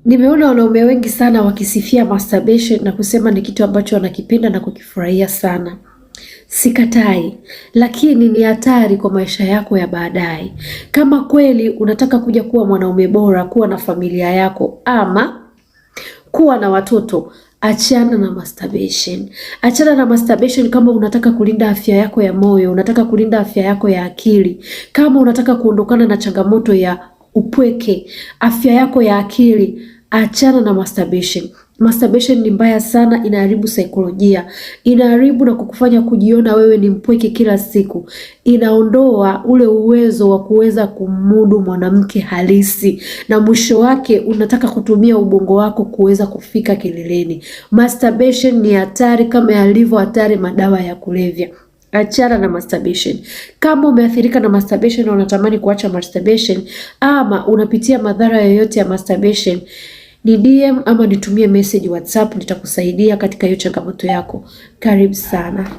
Nimeona wanaume wengi sana wakisifia masturbation na kusema ni kitu ambacho wanakipenda na kukifurahia sana. Sikatai, lakini ni hatari kwa maisha yako ya baadaye. Kama kweli unataka kuja kuwa mwanaume bora, kuwa na familia yako ama kuwa na watoto, achana na masturbation. Achana na masturbation kama unataka kulinda afya yako ya moyo, unataka kulinda afya yako ya akili, kama unataka kuondokana na changamoto ya upweke, afya yako ya akili, achana na masturbation. Masturbation ni mbaya sana, inaharibu saikolojia, inaharibu na kukufanya kujiona wewe ni mpweke kila siku, inaondoa ule uwezo wa kuweza kumudu mwanamke halisi, na mwisho wake unataka kutumia ubongo wako kuweza kufika kileleni. Masturbation ni hatari kama yalivyo hatari madawa ya kulevya. Achana na masturbation. Kama umeathirika na masturbation na unatamani kuacha masturbation ama unapitia madhara yoyote ya masturbation, ni DM ama nitumie message WhatsApp, nitakusaidia katika hiyo changamoto yako. Karibu sana.